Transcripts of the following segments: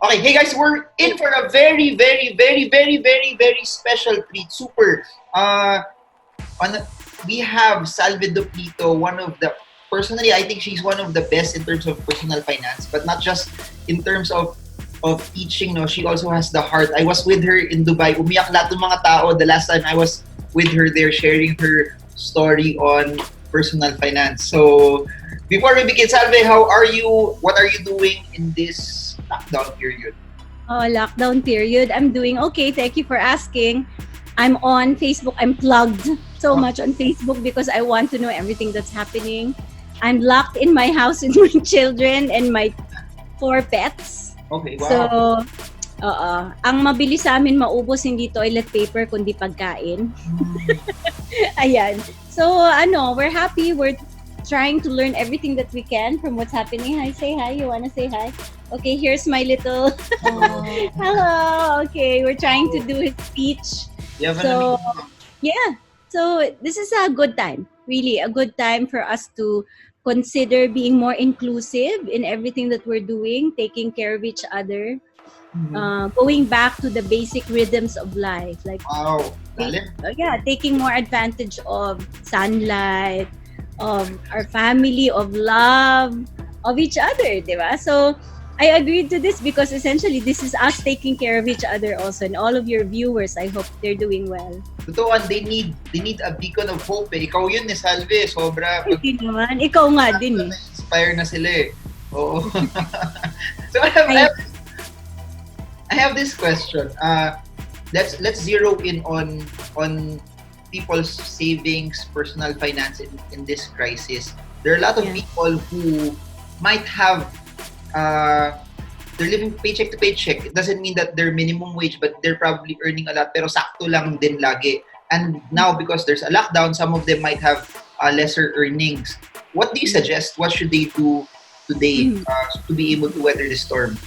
Okay, hey guys, we're in for a very, very, very, very, very, very special treat. Super. We have Salve Duplito, personally, I think she's one of the best in terms of personal finance, but not just in terms of teaching, no. She also has the heart. I was with her in Dubai. Umiyak lahat ng mga tao the last time I was with her there, sharing her story on personal finance. So, before we begin, Salve, how are you? What are you doing in this lockdown period? Oh, lockdown period. I'm doing okay. Thank you for asking. I'm on Facebook. I'm plugged so much on Facebook because I want to know everything that's happening. I'm locked in my house with my children and my 4 pets. Okay, wow. So, ang mabilis sa amin maubos hindi toilet paper kundi pagkain. Ayan. So, we're happy. We're trying to learn everything that we can from what's happening. Hi, say hi. You wanna say hi? Okay, here's my little... Hello. Okay, we're trying to do his speech. So, yeah. So, this is a good time. Really, a good time for us to consider being more inclusive in everything that we're doing, taking care of each other, going back to the basic rhythms of life. Like, wow. Taking more advantage of sunlight, of our family, of love, of each other, diba? So, I agreed to this because essentially this is us taking care of each other also, and all of your viewers, I hope they're doing well. Totoo, they need a beacon of hope eh. Ikaw yun eh, Salve. Sobra. Hindi naman. Ikaw nga din eh. Inspire na sila eh. Oo. So I have this question. Let's zero in on people's savings, personal finance in this crisis. There are a lot of people who might have they're living paycheck to paycheck. It doesn't mean that they're minimum wage, but they're probably earning a lot, pero sakto lang din lagi. And now, because there's a lockdown, some of them might have lesser earnings. What do you suggest? What should they do today to be able to weather the storm?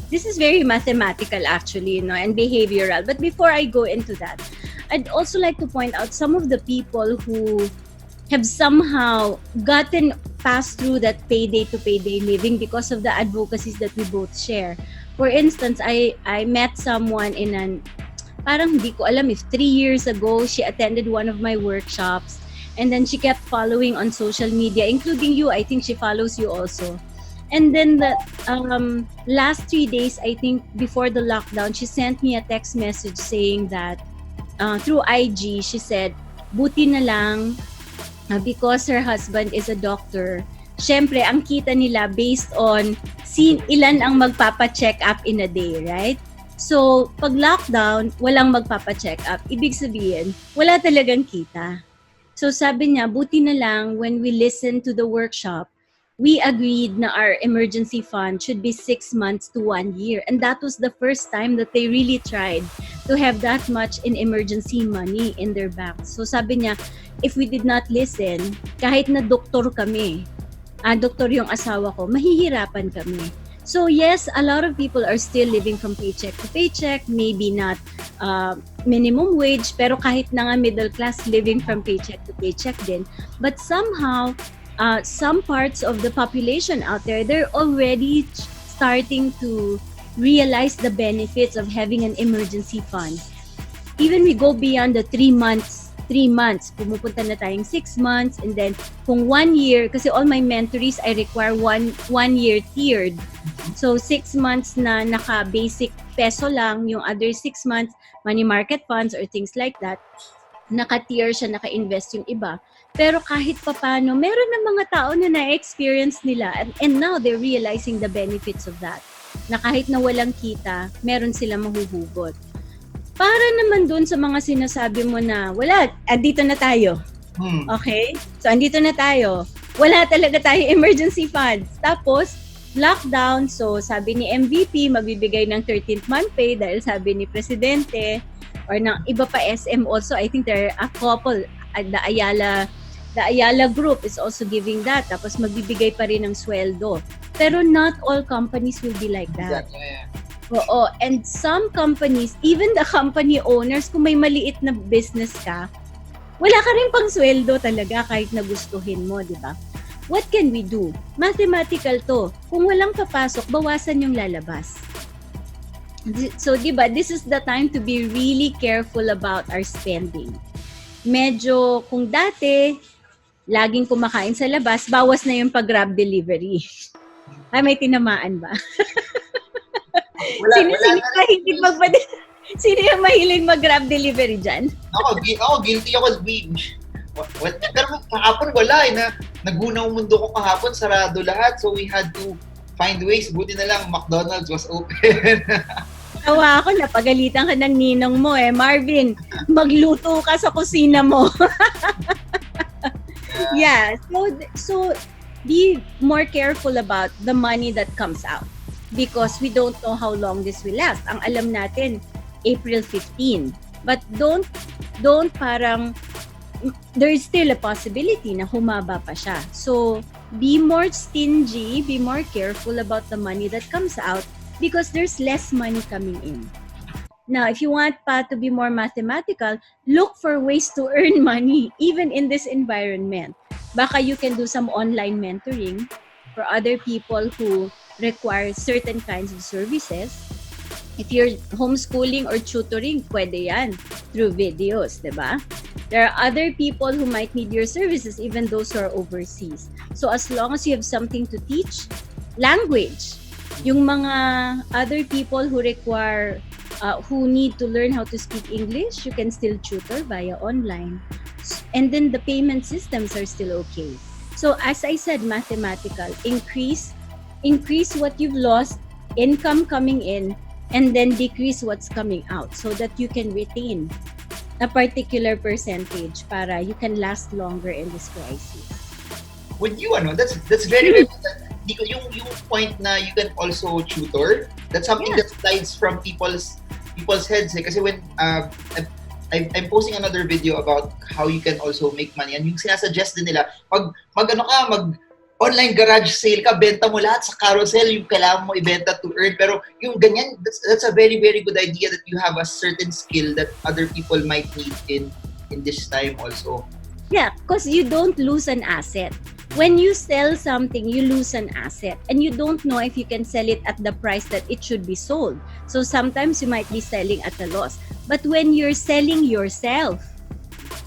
This is very mathematical actually, and behavioral. But before I go into that, I'd also like to point out some of the people who have somehow gotten passed through that payday to payday living because of the advocacies that we both share. For instance, I met someone parang hindi ko alam if 3 years ago, she attended one of my workshops, and then she kept following on social media, including you. I think she follows you also. And then the last 3 days, I think before the lockdown, she sent me a text message saying that through IG, she said, buti na lang because her husband is a doctor. Syempre, ang kita nila based on ilan ang magpapa-check up in a day, right? So, pag lockdown, walang magpapa-check up. Ibig sabihin, wala talagang kita. So, sabi niya, buti na lang when we listen to the workshop, we agreed na our emergency fund should be 6 months to 1 year. And that was the first time that they really tried to have that much in emergency money in their banks. So sabi niya, if we did not listen, kahit na doktor kami, doktor yung asawa ko, mahihirapan kami. So yes, a lot of people are still living from paycheck to paycheck, maybe not minimum wage, pero kahit na nga middle class, living from paycheck to paycheck din. But somehow, some parts of the population out there, they're already starting to realize the benefits of having an emergency fund. Even we go beyond the 3 months, pumupunta na tayong 6 months, and then kung 1 year, kasi all my mentorees, I require one year tiered. So 6 months na naka-basic peso lang, yung other 6 months, money market funds or things like that, naka-tier siya, naka-invest yung iba. Pero kahit papano, meron ng mga tao na na-experience nila and now they're realizing the benefits of that. Na kahit na walang kita, meron sila mahuhugot. Para naman dun sa mga sinasabi mo na, wala, andito na tayo. Okay? So, andito na tayo. Wala talaga tayo emergency funds. Tapos, lockdown. So, sabi ni MVP, magbibigay ng 13th month pay dahil sabi ni Presidente or ng iba pa SM also. I think there are a couple. The Ayala Group is also giving that. Tapos magbibigay pa rin ng sweldo. Pero not all companies will be like that. Exactly. Oo. And some companies, even the company owners, kung may maliit na business ka, wala ka rin pang sweldo talaga kahit na gustuhin mo, di ba? What can we do? Mathematical to. Kung walang papasok, bawasan yung lalabas. So, di ba, this is the time to be really careful about our spending. Medyo, kung dati, laging kumakain sa labas, bawas na yung pag-grab delivery. Ay, may tinamaan ba? Sino mahilig Sino yung mahilig mag-grab delivery dyan? Ako, guilty ako. Pero kahapon wala nagunaw mundo ko kahapon, sarado lahat. So we had to find ways. Buti na lang, McDonald's was open. Tawa ako, napagalitan ka ng ninong mo Marvin, magluto ka sa kusina mo. Yeah, so be more careful about the money that comes out because we don't know how long this will last. Ang alam natin, April 15. But don't parang, there is still a possibility na humaba pa siya. So, be more stingy, be more careful about the money that comes out because there's less money coming in. Now, if you want pa to be more mathematical, look for ways to earn money even in this environment. Baka you can do some online mentoring for other people who require certain kinds of services. If you're homeschooling or tutoring, pwede yan through videos, diba? There are other people who might need your services, even those who are overseas. So as long as you have something to teach, language, yung mga other people who require, who need to learn how to speak English, you can still tutor via online. And then the payment systems are still okay. So as I said, mathematical, increase what you've lost, income coming in, and then decrease what's coming out so that you can retain a particular percentage para you can last longer in this crisis. With you, that's very, very good. Yung point na you can also tutor, that's something that slides from people's heads. Kasi when I'm posting another video about how you can also make money, and yung sinasuggest din nila, mag online garage sale ka, benta mo lahat sa carousel, yung kailangan mo ibenta to earn. Pero yung ganyan, that's a very, very good idea that you have a certain skill that other people might need in this time also. Yeah, because you don't lose an asset. When you sell something, you lose an asset. And you don't know if you can sell it at the price that it should be sold. So sometimes you might be selling at a loss. But when you're selling yourself,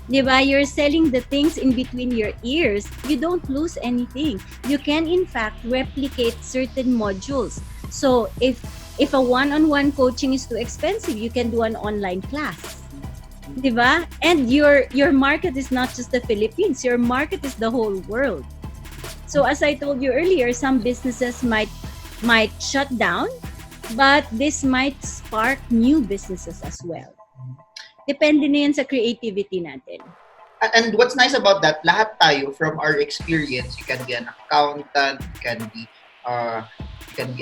diba, you're selling the things in between your ears, you don't lose anything. You can in fact replicate certain modules. So if a one-on-one coaching is too expensive, you can do an online class. Diba? And your market is not just the Philippines, your market is the whole world. So as I told you earlier, some businesses might shut down, but this might spark new businesses as well. Depende na yan sa creativity natin. And what's nice about that, lahat tayo from our experience, you can be an accountant, you can be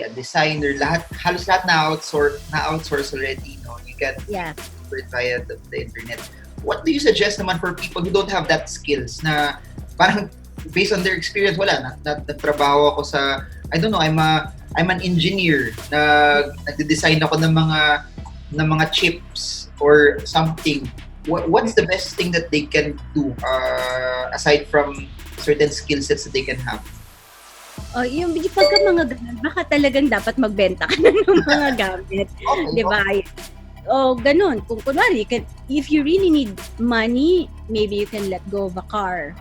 a designer, halos lahat na-outsource already, you can do it via the internet. What do you suggest naman for people who don't have that skills na parang based on their experience, wala nagtrabaho ako sa, I don't know, I'm an engineer na nagde-design ako ng mga chips or something. What's the best thing that they can do aside from certain skill sets that they can have? Yung pagka mga ganun, baka talagang dapat magbenta ka na ng mga gamit. Okay, diba? Ganun. Kung kunwari, if you really need money, maybe you can let go of a car.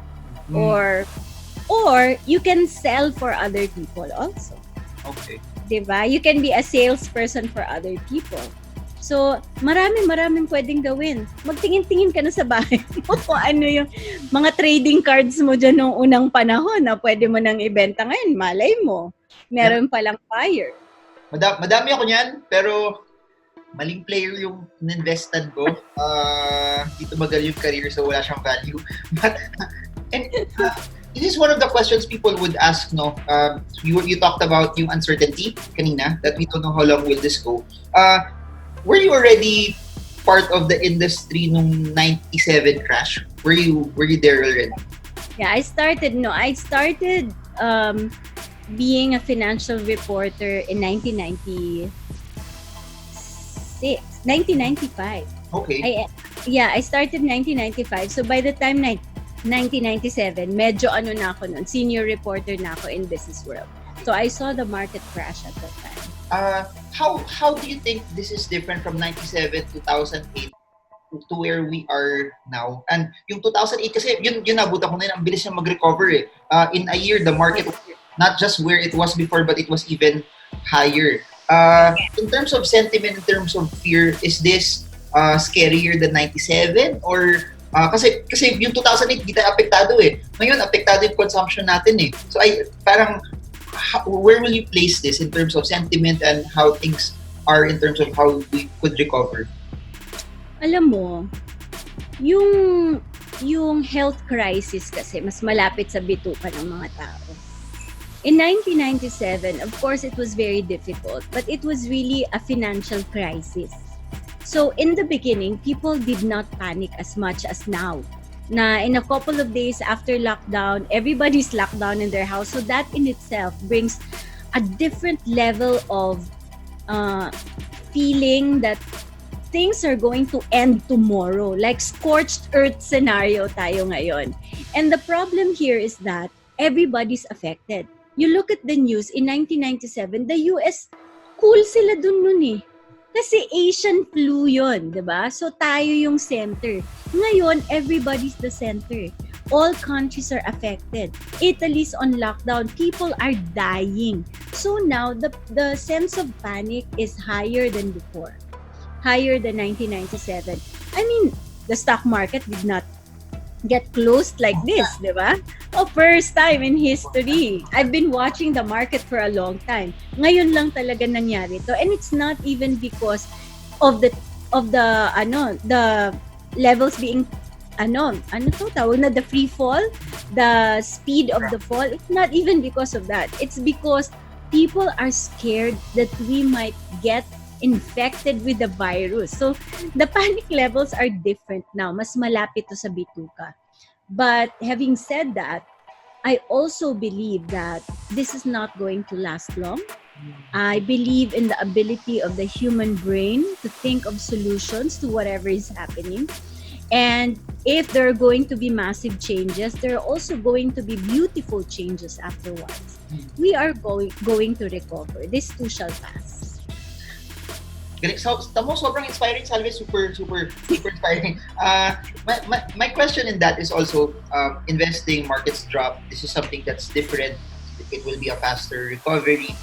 Or you can sell for other people also. Okay. Diba? You can be a salesperson for other people. So, maraming pwedeng gawin. Magtingin-tingin ka na sa bahay mo kung ano yung mga trading cards mo dyan noong unang panahon na pwede mo nang ibenta ngayon. Malay mo, meron palang buyer. Madami ako niyan, pero maling player yung investan ko. Dito magal yung career, so wala siyang value. But, this is one of the questions people would ask, no? You talked about yung uncertainty kanina, that we don't know how long will this go. Were you already part of the industry nung 97 crash? Were you there already? Yeah, I started being a financial reporter in 1995. Okay. I started 1995. So by the time 1997, medyo na ako nun, senior reporter na ako in Business World. So I saw the market crash at that time. How do you think this is different from 97, 2008 to where we are now? And yung 2008 kasi, yun nabutan ko na yun, ang bilis niya mag-recover eh. In a year, the market was not just where it was before, but it was even higher. In terms of sentiment, in terms of fear, is this scarier than 97? Or kasi yung 2008 di tayo apektado eh. Ngayon apektado yung consumption natin eh. So where will you place this in terms of sentiment and how things are in terms of how we could recover? Alam mo, yung health crisis kasi mas malapit sa bituka ng mga tao. In 1997, of course, it was very difficult, but it was really a financial crisis. So in the beginning, people did not panic as much as now. Na in a couple of days after lockdown, everybody's locked down in their house. So that in itself brings a different level of feeling that things are going to end tomorrow. Like scorched earth scenario tayo ngayon. And the problem here is that everybody's affected. You look at the news in 1997, the US, cool sila dun nun eh. Kasi Asian flu yun, di ba? So tayo yung center. Ngayon, everybody's the center. All countries are affected. Italy's on lockdown. People are dying. So now, the sense of panic is higher than before. Higher than 1997. I mean, the stock market did not get closed like this, di ba? First time in history. I've been watching the market for a long time. Ngayon lang talaga nangyari to, and it's not even because of the levels being the free fall, the speed of the fall. It's not even because of that. It's because people are scared that we might get infected with the virus. So, the panic levels are different now. Mas malapit to sa bituka. But having said that, I also believe that this is not going to last long. I believe in the ability of the human brain to think of solutions to whatever is happening. And if there are going to be massive changes, there are also going to be beautiful changes afterwards. We are going to recover. This too shall pass. So, tamo sobrang inspiring, Salve. Super inspiring. My question in that is also investing, markets drop. This is something that's different. It will be a faster recovery.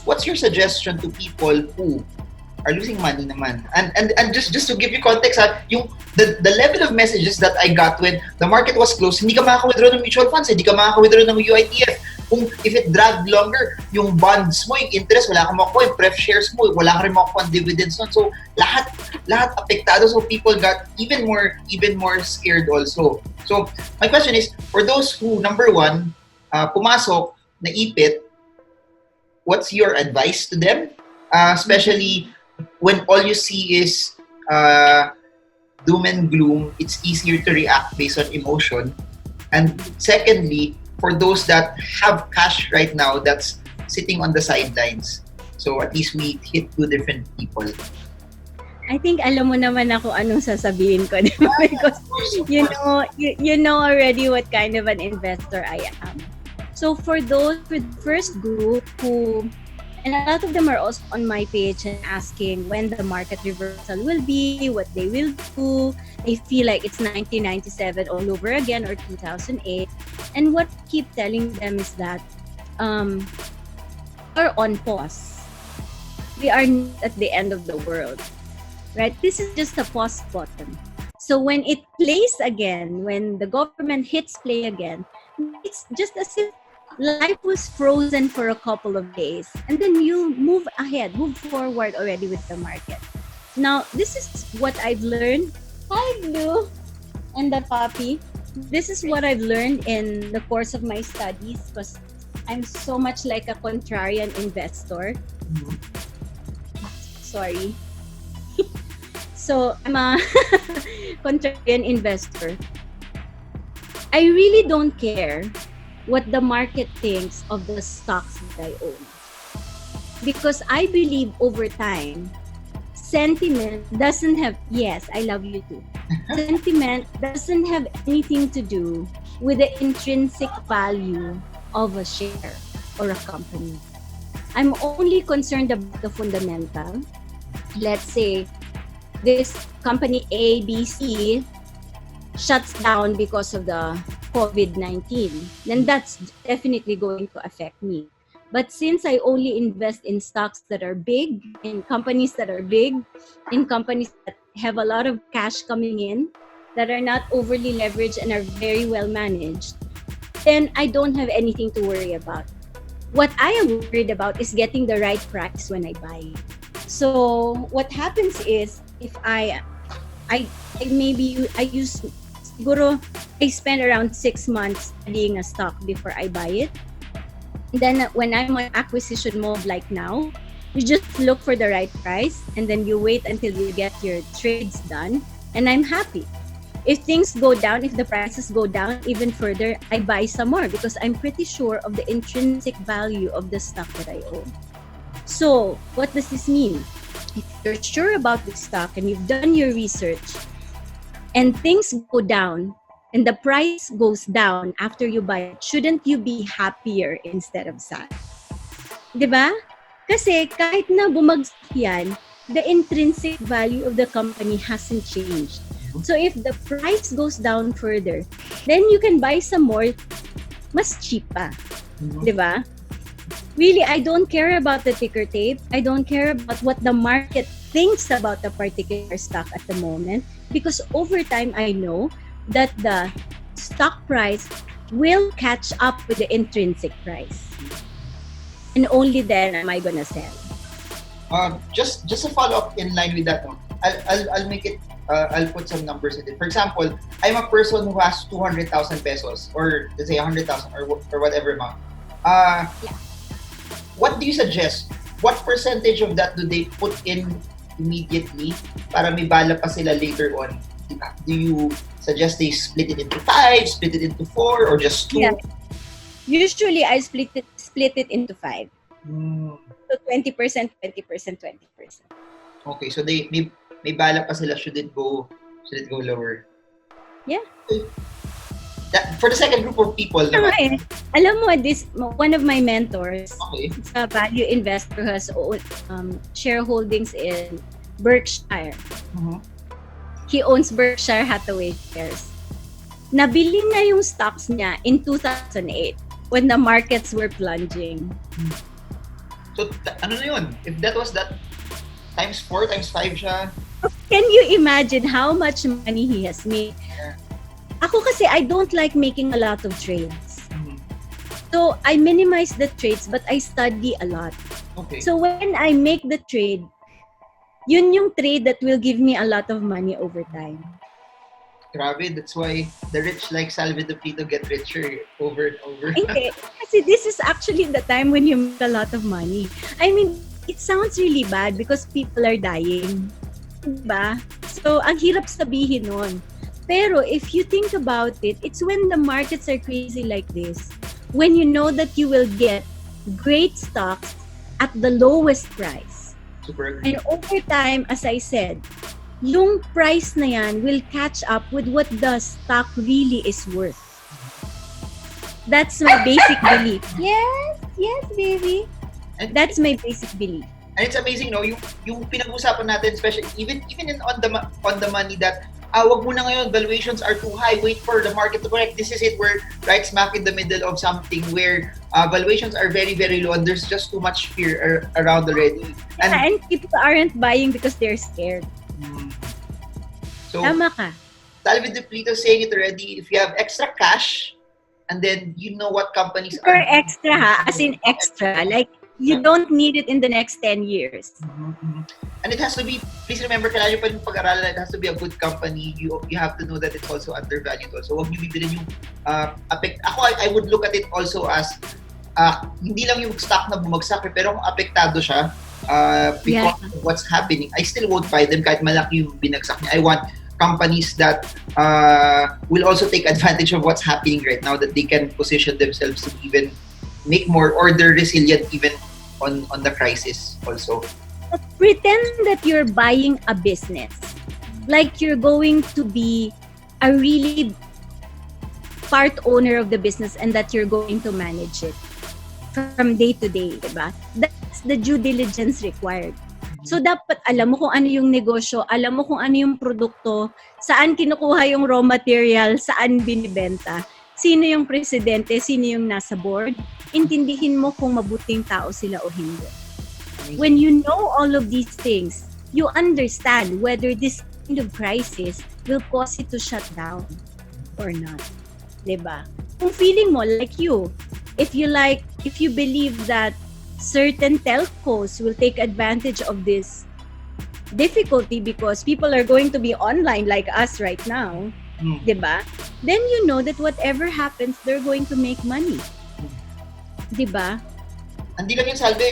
What's your suggestion to people who are losing money naman? And just to give you context, the level of messages that I got when the market was closed, hindi ka makaka-withdraw ng mutual funds, hindi ka makaka-withdraw ng UITF. If it dragged longer, yung bonds mo, yung interest, wala kang makuha, yung pref shares mo, wala ka rin makuha dividends nun. So, lahat apektado. So, people got even more scared also. So, my question is, for those who, number one, pumasok, naipit, what's your advice to them? Especially when all you see is doom and gloom, it's easier to react based on emotion. And secondly, for those that have cash right now that's sitting on the sidelines. So at least we hit two different people. I think alam mo naman ako anong sasabihin ko, di ba? Because you know already what kind of an investor I am. So for the first group who, and a lot of them are also on my page and asking when the market reversal will be, what they will do. I feel like it's 1997 all over again or 2008. And what I keep telling them is that we're on pause. We are not at the end of the world. Right? This is just a pause button. So when it plays again, when the government hits play again, it's just as if life was frozen for a couple of days. And then you move forward already with the market. Now, this is what I've learned. Hi, Blue and the puppy. This is what I've learned in the course of my studies because I'm so much like a contrarian investor. Sorry. So, I'm a contrarian investor. I really don't care what the market thinks of the stocks that I own. Because I believe over time, sentiment doesn't have, yes, I love you too. Sentiment doesn't have anything to do with the intrinsic value of a share or a company. I'm only concerned about the fundamental. Let's say this company A, B, C shuts down because of the COVID-19, then that's definitely going to affect me. But since I only invest in stocks that are big, in companies that are big, in companies that have a lot of cash coming in, that are not overly leveraged and are very well managed, then I don't have anything to worry about. What I am worried about is getting the right price when I buy. So what happens is, if I use, siguro I spend around 6 months studying a stock before I buy it. Then when I'm on acquisition mode like now, you just look for the right price and then you wait until you get your trades done, and I'm happy. If things go down, if the prices go down even further, I buy some more because I'm pretty sure of the intrinsic value of the stock that I own. So what does this mean? If you're sure about the stock and you've done your research and things go down and the price goes down after you buy it, shouldn't you be happier instead of sad? Diba? Kasi kahit na bumagsak yan, the intrinsic value of the company hasn't changed. So if the price goes down further, then you can buy some more, mas cheap pa. Diba? Really, I don't care about the ticker tape. I don't care about what the market thinks about a particular stock at the moment, because over time I know that the stock price will catch up with the intrinsic price. And only then am I gonna sell. Just a follow-up in line with that one. I'll make it, I'll put some numbers in it. For example, I'm a person who has 200,000 pesos, or let's say 100,000 or whatever amount. What do you suggest? What percentage of that do they put in immediately para may bala pa sila later on? Do you suggest they split it into 5, split it into 4, or just 2? Yeah. Usually I split it into 5. So 20%, 20%, 20%. Okay, so they may bala pa sila, should it go lower? Yeah. For the second group of people naman. Alam mo, one of my mentors, okay, a value investor who has shareholdings in Berkshire. Mm-hmm. He owns Berkshire Hathaway shares. Nabili na yung stocks niya in 2008 when the markets were plunging. So, ano na yun? If that was that, times 4, times 5 siya. Can you imagine how much money he has made? Yeah. Ako kasi, I don't like making a lot of trades. Mm-hmm. So, I minimize the trades but I study a lot. Okay. So, when I make the trade, yun yung trade that will give me a lot of money over time. Grabe, that's why the rich like Salve Duplito get richer over and over. Hindi. Kasi this is actually the time when you make a lot of money. I mean, it sounds really bad because people are dying. Diba? So, ang hirap sabihin nun. Pero if you think about it, it's when the markets are crazy like this, when you know that you will get great stocks at the lowest price. Super. And over time, as I said, yung price na yan will catch up with what the stock really is worth. That's my basic belief. Yes, baby. That's my basic belief. And it's amazing, no? Yung pinag-usapan natin, especially even in on the money, that wag muna ngayon, valuations are too high, wait for the market to correct. This is it, we're right smack in the middle of something where valuations are very, very low and there's just too much fear around already. And people aren't buying because they're scared. So, tama ka. Salve Duplito saying it already, if you have extra cash, and then you know what companies For are... extra ha, as in extra. Like, you don't need it in the next 10 years. Mm-hmm. And it has to be, please remember, kailangan nyo pa yung pag-aralan, it has to be a good company. You have to know that it's also undervalued also. Huwag nyo bibilin yung I would look at it also as hindi lang yung stock na bumagsak, pero kung apektado siya because of what's happening, I still won't buy them kahit malaki yung binagsak niya. I want companies that will also take advantage of what's happening right now, that they can position themselves to even make more, or they're resilient even on the crisis also. Pretend that you're buying a business. Like you're going to be a really part owner of the business and that you're going to manage it from day to day, diba? That's the due diligence required. So dapat alam mo kung ano yung negosyo, alam mo kung ano yung produkto, saan kinukuha yung raw material, saan binibenta, sino yung presidente, sino yung nasa board, intindihin mo kung mabuting tao sila o hindi. When you know all of these things, you understand whether this kind of crisis will cause it to shut down or not. Diba? Kung feeling mo like you, if you believe that certain telcos will take advantage of this difficulty because people are going to be online like us right now, diba? Then you know that whatever happens, they're going to make money. Diba? Hindi lang yung Salve,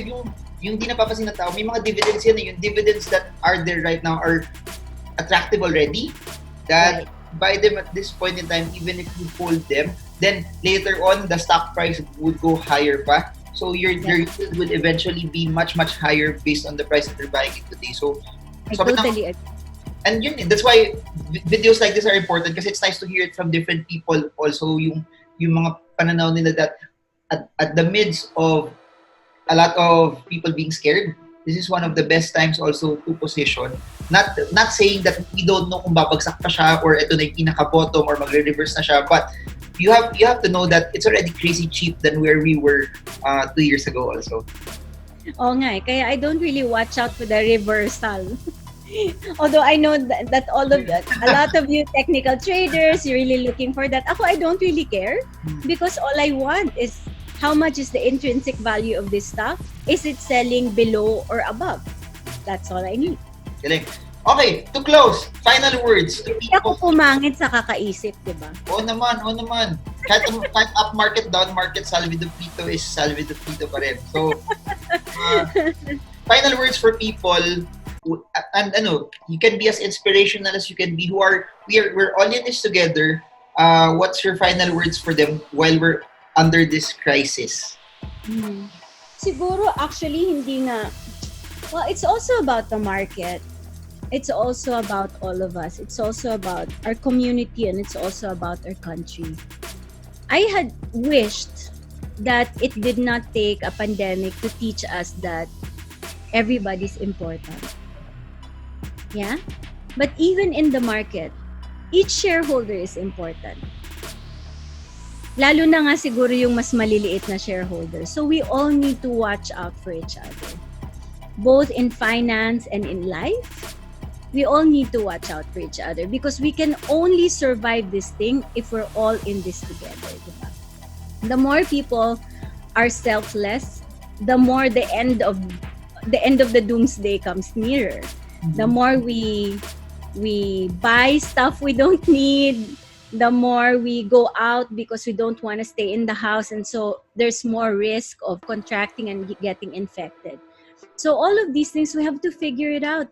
yung di napapansin ng tao, may mga dividends yan, yung dividends that are there right now are attractive already, that buy them at this point in time, even if you hold them, then later on, the stock price would go higher pa. So your yield would eventually be much, much higher based on the price that you're buying it today. So, I totally agree. And that's why videos like this are important because it's nice to hear it from different people. Also, yung mga pananaw nila that at the midst of a lot of people being scared, this is one of the best times also to position. Not saying that we don't know kung babagsak pa siya or ito na yung pinaka-bottom or magre-reverse na siya, but you have to know that it's already crazy cheap than where we were 2 years ago also. Oo nga, kaya I don't really watch out for the reversal. Although I know that a lot of you technical traders, you're really looking for that. Ako, I don't really care because all I want is how much is the intrinsic value of this stock? Is it selling below or above? That's all I need. Galing. Okay, to close, final words to people. Hindi ako pumangit sa kakaisip, di ba? Oo naman. Kahit up market, down market, Salve Duplito is Salve Duplito pa rin. So, final words for people, and you can be as inspirational as you can be. We're all in this together. What's your final words for them while we're under this crisis? Siguro, actually, hindi nga. Well, it's also about the market. It's also about all of us. It's also about our community and it's also about our country. I had wished that it did not take a pandemic to teach us that everybody's important. Yeah? But even in the market, each shareholder is important. Lalo na nga siguro yung mas maliliit na shareholder. So we all need to watch out for each other. Both in finance and in life, we all need to watch out for each other because we can only survive this thing if we're all in this together. Diba? The more people are selfless, the more the end of the doomsday comes nearer. The more we buy stuff we don't need, the more we go out because we don't want to stay in the house, and so there's more risk of contracting and getting infected. So all of these things, we have to figure it out.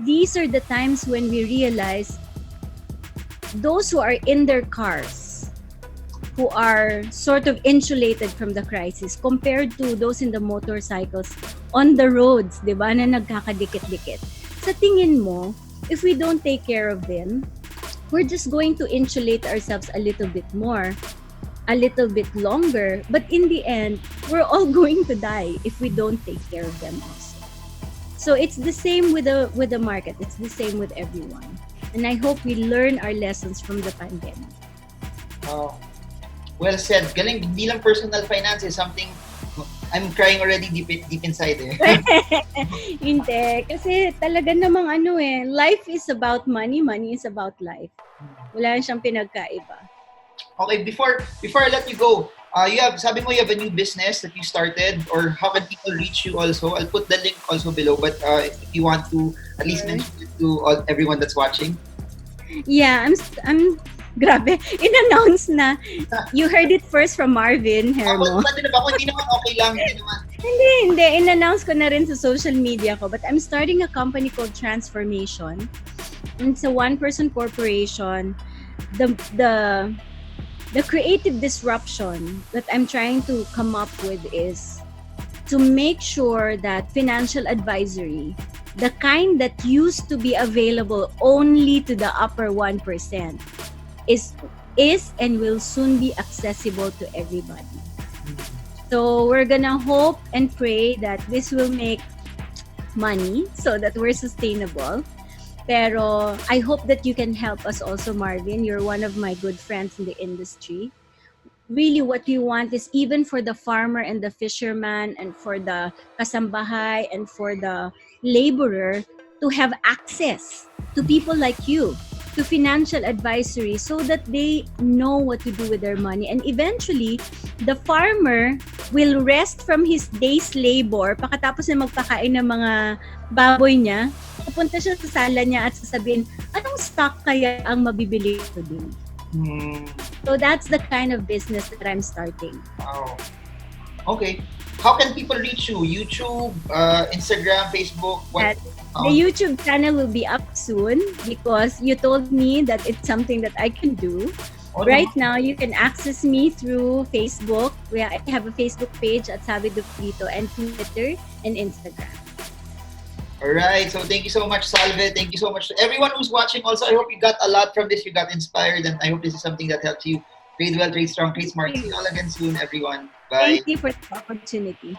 These are the times when we realize those who are in their cars, who are sort of insulated from the crisis compared to those in the motorcycles on the roads, di ba, na nagkakadikit-dikit. Sa tingin mo, if we don't take care of them, we're just going to insulate ourselves a little bit more, a little bit longer, but in the end, we're all going to die if we don't take care of them also. So it's the same with the market. It's the same with everyone. And I hope we learn our lessons from the pandemic. Oh, well said. Galing, hindi lang personal finance is something I'm crying already deep inside. Hindi. Kasi talaga namang life is about money, money is about life. Wala siyang pinagkaiba. Okay, before I let you go, sabi mo you have a new business that you started, or how can people reach you also? I'll put the link also below, but if you want to at least mention it to everyone that's watching. Yeah, I'm grabe. In-announce na. You heard it first from Marvin, Germo. Hindi naman okay lang. Hindi. In-announce ko na rin sa social media ko. But I'm starting a company called Transformation. It's a one-person corporation. The creative disruption that I'm trying to come up with is to make sure that financial advisory, the kind that used to be available only to the upper 1%, is and will soon be accessible to everybody. So we're gonna hope and pray that this will make money so that we're sustainable. Pero I hope that you can help us also, Marvin. You're one of my good friends in the industry. Really, what we want is even for the farmer and the fisherman and for the kasambahay and for the laborer to have access to people like you, to financial advisory so that they know what to do with their money. And eventually, the farmer will rest from his day's labor pagkatapos na magpakain ng mga baboy niya. Pupunta siya sa sala niya at sasabihin, anong stock kaya ang mabibili ko din? So that's the kind of business that I'm starting. Wow. Okay. How can people reach you? YouTube, Instagram, Facebook? The YouTube channel will be up soon because you told me that it's something that I can do. Right now, you can access me through Facebook. I have a Facebook page at Salve Duplito and Twitter and Instagram. Alright, so thank you so much, Salve. Thank you so much to everyone who's watching. Also, I hope you got a lot from this. You got inspired, and I hope this is something that helps you trade well, trade strong, trade smart. See you all again soon, everyone. Bye. Thank you for the opportunity.